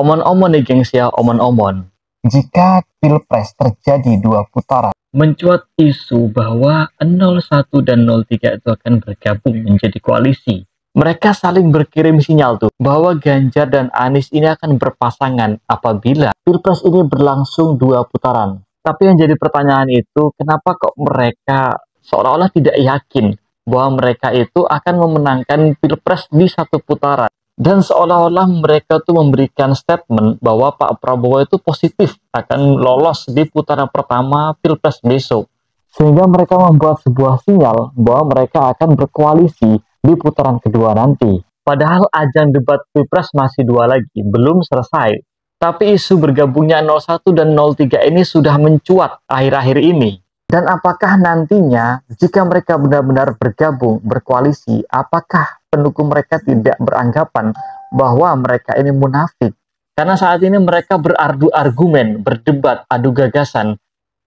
Omon-omon nih gengs ya, omon-omon. Jika Pilpres terjadi 2 putaran, Mencuat isu bahwa 01 dan 03 itu akan bergabung menjadi koalisi. Mereka saling berkirim sinyal tuh bahwa Ganjar dan Anies ini akan berpasangan apabila Pilpres ini berlangsung 2 putaran. Tapi yang jadi pertanyaan itu, kenapa kok mereka seolah-olah tidak yakin bahwa mereka itu akan memenangkan Pilpres di 1 putaran? Dan seolah-olah mereka tuh memberikan statement bahwa Pak Prabowo itu positif akan lolos di putaran pertama Pilpres besok. Sehingga mereka membuat sebuah sinyal bahwa mereka akan berkoalisi di putaran kedua nanti. Padahal ajang debat Pilpres masih 2 lagi, belum selesai. Tapi isu bergabungnya 01 dan 03 ini sudah mencuat akhir-akhir ini. Dan apakah nantinya jika mereka benar-benar bergabung, berkoalisi, apakah pendukung mereka tidak beranggapan bahwa mereka ini munafik? Karena saat ini mereka beradu argumen, berdebat, adu gagasan.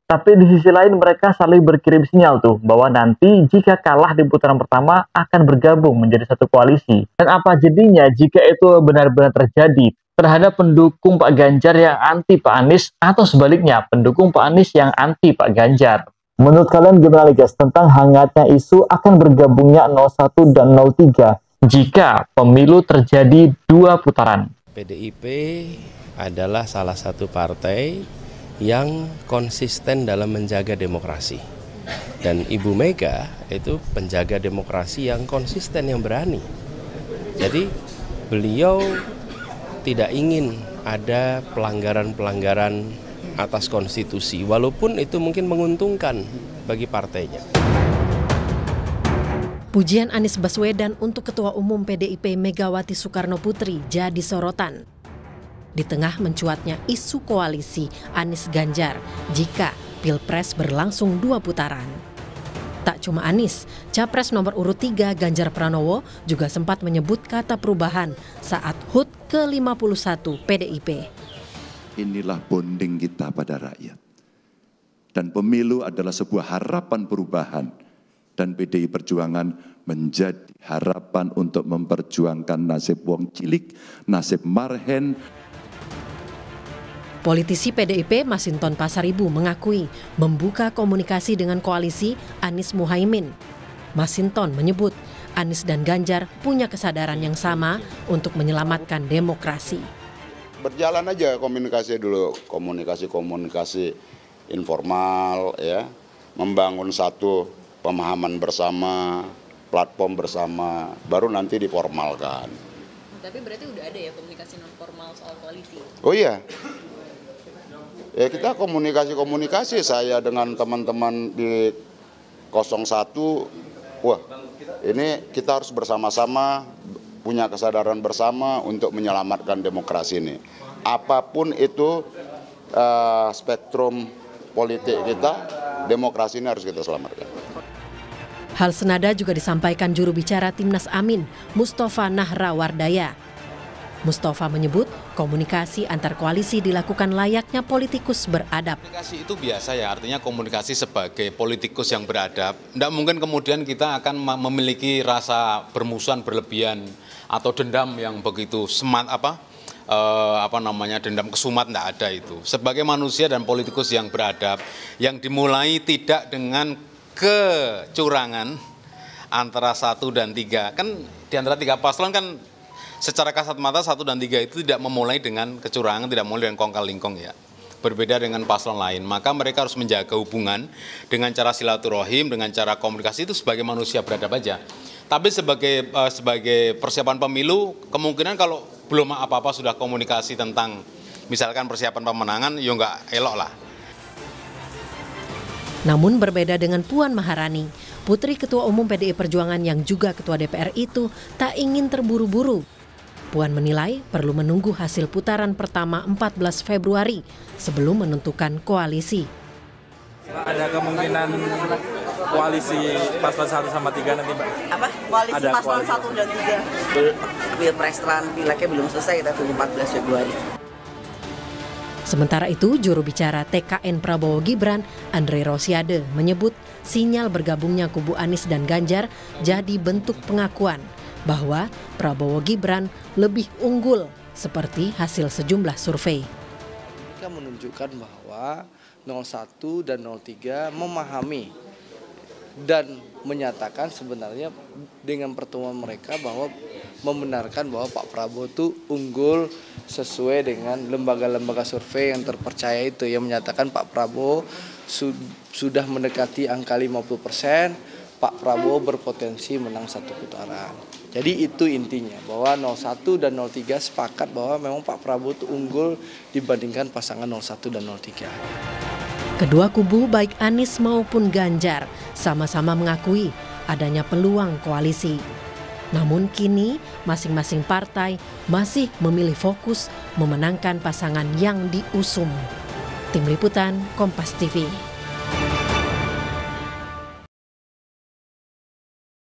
Tapi di sisi lain mereka saling berkirim sinyal tuh bahwa nanti jika kalah di putaran pertama akan bergabung menjadi satu koalisi. Dan apa jadinya jika itu benar-benar terjadi terhadap pendukung Pak Ganjar yang anti Pak Anies atau sebaliknya pendukung Pak Anies yang anti Pak Ganjar? Menurut kalian gimana guys tentang hangatnya isu akan bergabungnya 01 dan 03 jika pemilu terjadi 2 putaran? PDIP adalah salah satu partai yang konsisten dalam menjaga demokrasi. Dan Ibu Mega itu penjaga demokrasi yang konsisten, yang berani. Jadi beliau tidak ingin ada pelanggaran-pelanggaran atas konstitusi, walaupun itu mungkin menguntungkan bagi partainya. Pujian Anies Baswedan untuk Ketua Umum PDIP Megawati Soekarno Putri jadi sorotan. Di tengah mencuatnya isu koalisi Anies Ganjar jika Pilpres berlangsung 2 putaran. Tak cuma Anies, Capres nomor urut 3 Ganjar Pranowo juga sempat menyebut kata perubahan saat HUT ke-51 PDIP. Inilah bonding kita pada rakyat. Dan pemilu adalah sebuah harapan perubahan. Dan PDI Perjuangan menjadi harapan untuk memperjuangkan nasib wong cilik, nasib marhen. Politisi PDIP Masinton Pasaribu mengakui membuka komunikasi dengan koalisi Anies Muhaimin. Masinton menyebut Anies dan Ganjar punya kesadaran yang sama untuk menyelamatkan demokrasi. Berjalan aja komunikasi dulu, komunikasi informal ya, membangun satu pemahaman bersama, platform bersama, baru nanti diformalkan. Tapi berarti udah ada ya komunikasi non formal soal koalisi? Oh iya, ya kita komunikasi saya dengan teman-teman di 01, wah ini kita harus bersama-sama punya kesadaran bersama untuk menyelamatkan demokrasi ini. Apapun itu spektrum politik kita, demokrasi ini harus kita selamatkan. Hal senada juga disampaikan juru bicara Timnas Amin, Mustafa Nahrawardaya. Mustafa menyebut komunikasi antar koalisi dilakukan layaknya politikus beradab. Komunikasi itu biasa ya, artinya komunikasi sebagai politikus yang beradab. Tidak mungkin kemudian kita akan memiliki rasa bermusuhan berlebihan atau dendam yang begitu dendam kesumat, tidak ada itu. Sebagai manusia dan politikus yang beradab, yang dimulai tidak dengan kecurangan antara 1 dan 3. Kan di antara 3 paslon kan secara kasat mata 1 dan 3 itu tidak memulai dengan kecurangan, tidak memulai dengan kongkal-lingkong ya. Berbeda dengan paslon lain, maka mereka harus menjaga hubungan dengan cara silaturahim, dengan cara komunikasi itu sebagai manusia beradab aja. Tapi sebagai persiapan pemilu, kemungkinan kalau belum apa-apa sudah komunikasi tentang misalkan persiapan pemenangan, ya nggak elok lah. Namun berbeda dengan Puan Maharani, putri Ketua Umum PDI Perjuangan yang juga Ketua DPR itu tak ingin terburu-buru. Puan menilai perlu menunggu hasil putaran pertama 14 Februari sebelum menentukan koalisi. Ada kemungkinan koalisi paslon 1 sama 3 nanti, Mbak? Apa? Koalisi paslon 1 dan 3. Pilpres pileknya belum selesai, kita tunggu 14 Februari. Sementara itu, juru bicara TKN Prabowo Gibran, Andre Rosiade, menyebut sinyal bergabungnya kubu Anies dan Ganjar jadi bentuk pengakuan bahwa Prabowo Gibran lebih unggul seperti hasil sejumlah survei. Mereka menunjukkan bahwa 01 dan 03 memahami dan menyatakan sebenarnya dengan pertemuan mereka bahwa membenarkan bahwa Pak Prabowo itu unggul sesuai dengan lembaga-lembaga survei yang terpercaya itu, yang menyatakan Pak Prabowo sudah mendekati angka 50%, Pak Prabowo berpotensi menang 1 putaran. Jadi itu intinya, bahwa 01 dan 03 sepakat bahwa memang Pak Prabowo itu unggul dibandingkan pasangan 01 dan 03. Kedua kubu baik Anies maupun Ganjar sama-sama mengakui adanya peluang koalisi. Namun kini masing-masing partai masih memilih fokus memenangkan pasangan yang diusung. Tim Liputan Kompas TV.